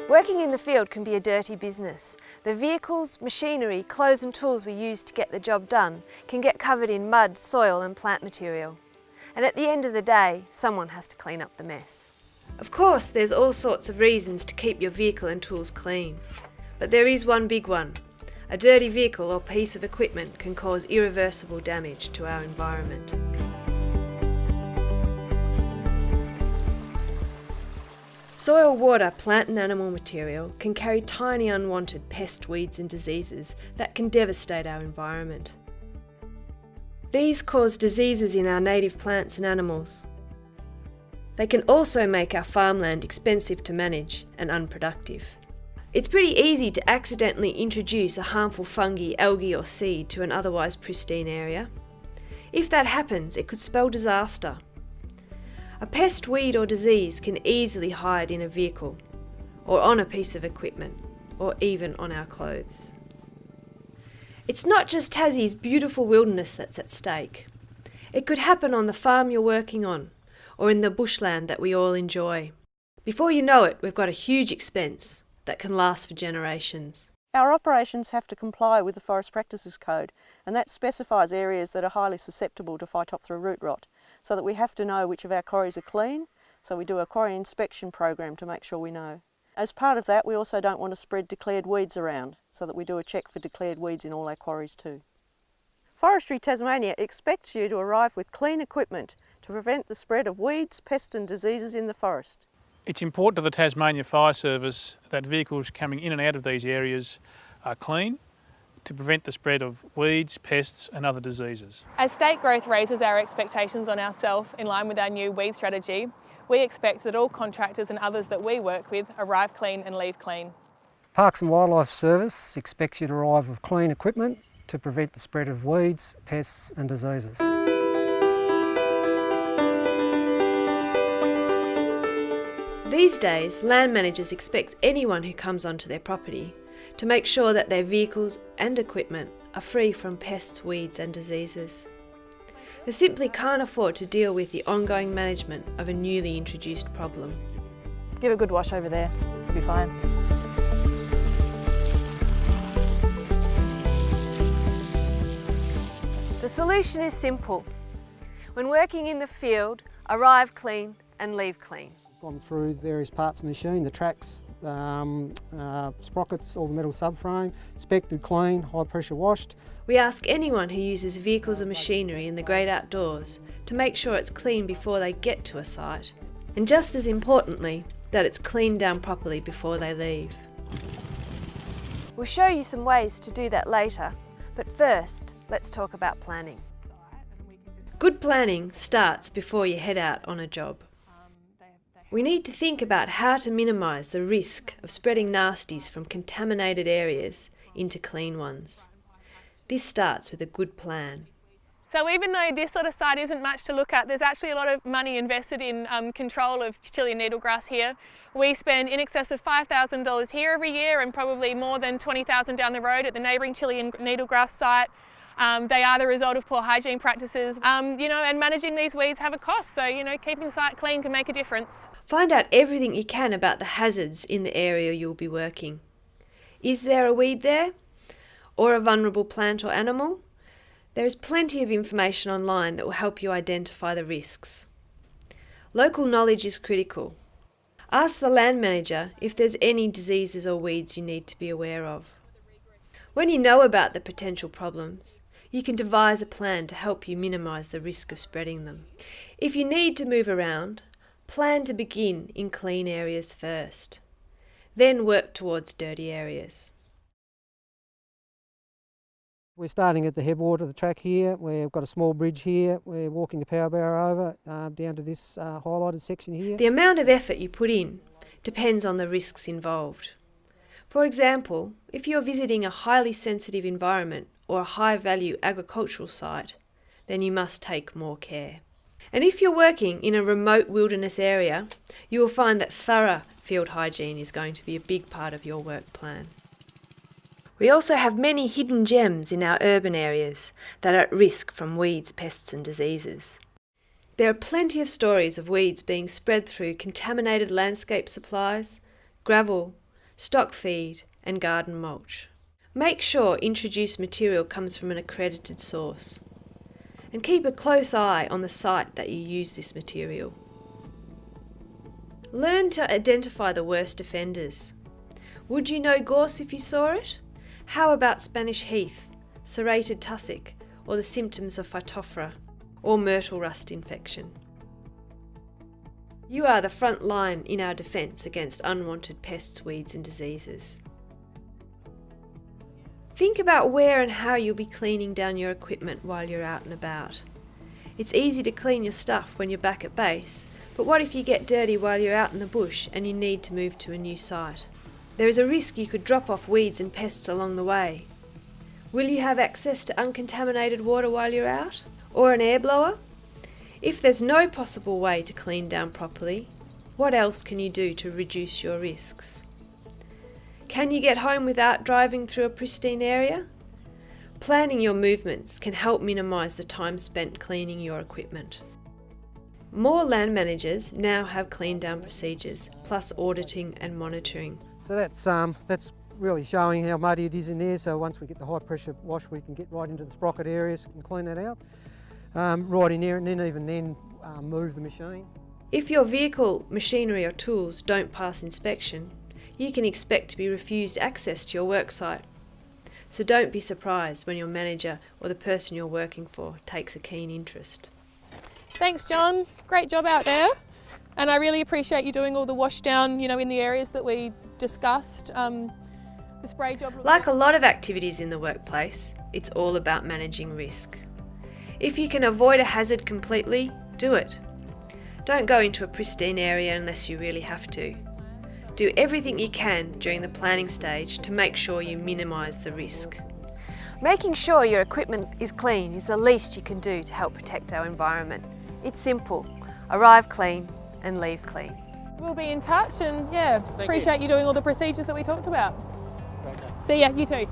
Working in the field can be a dirty business. The vehicles, machinery, clothes and tools we use to get the job done can get covered in mud, soil and plant material. And at the end of the day, someone has to clean up the mess. Of course, there's all sorts of reasons to keep your vehicle and tools clean. But there is one big one. A dirty vehicle or piece of equipment can cause irreversible damage to our environment. Soil, water, plant and animal material can carry tiny unwanted pests, weeds and diseases that can devastate our environment. These cause diseases in our native plants and animals. They can also make our farmland expensive to manage and unproductive. It's pretty easy to accidentally introduce a harmful fungi, algae or seed to an otherwise pristine area. If that happens, it could spell disaster. A pest, weed or disease can easily hide in a vehicle, or on a piece of equipment, or even on our clothes. It's not just Tassie's beautiful wilderness that's at stake. It could happen on the farm you're working on, or in the bushland that we all enjoy. Before you know it, we've got a huge expense that can last for generations. Our operations have to comply with the Forest Practices Code, and that specifies areas that are highly susceptible to Phytophthora root rot, so that we have to know which of our quarries are clean, so we do a quarry inspection program to make sure we know. As part of that, we also don't want to spread declared weeds around, so that we do a check for declared weeds in all our quarries too. Forestry Tasmania expects you to arrive with clean equipment to prevent the spread of weeds, pests and diseases in the forest. It's important to the Tasmania Fire Service that vehicles coming in and out of these areas are clean to prevent the spread of weeds, pests and other diseases. As state growth raises our expectations on ourselves in line with our new weed strategy, we expect that all contractors and others that we work with arrive clean and leave clean. Parks and Wildlife Service expects you to arrive with clean equipment to prevent the spread of weeds, pests and diseases. These days, land managers expect anyone who comes onto their property to make sure that their vehicles and equipment are free from pests, weeds and diseases. They simply can't afford to deal with the ongoing management of a newly introduced problem. Give it a good wash over there, it'll be fine. The solution is simple. When working in the field, arrive clean and leave clean. Gone through various parts of the machine, the tracks, sprockets, all the metal subframe, inspected, clean, high pressure washed. We ask anyone who uses vehicles and machinery in the great outdoors to make sure it's clean before they get to a site, and just as importantly, that it's cleaned down properly before they leave. We'll show you some ways to do that later, but first, let's talk about planning. Good planning starts before you head out on a job. We need to think about how to minimise the risk of spreading nasties from contaminated areas into clean ones. This starts with a good plan. So even though this sort of site isn't much to look at, there's actually a lot of money invested in control of Chilean needlegrass here. We spend in excess of $5,000 here every year and probably more than $20,000 down the road at the neighbouring Chilean needlegrass site. They are the result of poor hygiene practices, and managing these weeds have a cost, so keeping the site clean can make a difference. Find out everything you can about the hazards in the area you'll be working. Is there a weed there? Or a vulnerable plant or animal? There is plenty of information online that will help you identify the risks. Local knowledge is critical. Ask the land manager if there's any diseases or weeds you need to be aware of. When you know about the potential problems, you can devise a plan to help you minimise the risk of spreading them. If you need to move around, plan to begin in clean areas first, then work towards dirty areas. We're starting at the headwater of the track here. We've got a small bridge here. We're walking the power barrow over down to this highlighted section here. The amount of effort you put in depends on the risks involved. For example, if you're visiting a highly sensitive environment or a high-value agricultural site, then you must take more care. And if you're working in a remote wilderness area, you will find that thorough field hygiene is going to be a big part of your work plan. We also have many hidden gems in our urban areas that are at risk from weeds, pests and diseases. There are plenty of stories of weeds being spread through contaminated landscape supplies, gravel, stock feed and garden mulch. Make sure introduced material comes from an accredited source. And keep a close eye on the site that you use this material. Learn to identify the worst offenders. Would you know gorse if you saw it? How about Spanish heath, serrated tussock, or the symptoms of Phytophthora, or myrtle rust infection? You are the front line in our defence against unwanted pests, weeds and diseases. Think about where and how you'll be cleaning down your equipment while you're out and about. It's easy to clean your stuff when you're back at base, but what if you get dirty while you're out in the bush and you need to move to a new site? There is a risk you could drop off weeds and pests along the way. Will you have access to uncontaminated water while you're out? Or an air blower? If there's no possible way to clean down properly, what else can you do to reduce your risks? Can you get home without driving through a pristine area? Planning your movements can help minimise the time spent cleaning your equipment. More land managers now have clean down procedures, plus auditing and monitoring. So that's really showing how muddy it is in there. So once we get the high pressure wash, we can get right into the sprocket areas and clean that out. Right in there, and then even then move the machine. If your vehicle, machinery or tools don't pass inspection, you can expect to be refused access to your worksite. So don't be surprised when your manager or the person you're working for takes a keen interest. Thanks, John. Great job out there. And I really appreciate you doing all the wash down, in the areas that we discussed. The spray job. Like a lot of activities in the workplace, it's all about managing risk. If you can avoid a hazard completely, do it. Don't go into a pristine area unless you really have to. Do everything you can during the planning stage to make sure you minimise the risk. Making sure your equipment is clean is the least you can do to help protect our environment. It's simple. Arrive clean and leave clean. We'll be in touch and appreciate you doing all the procedures that we talked about. Okay. See ya, you too.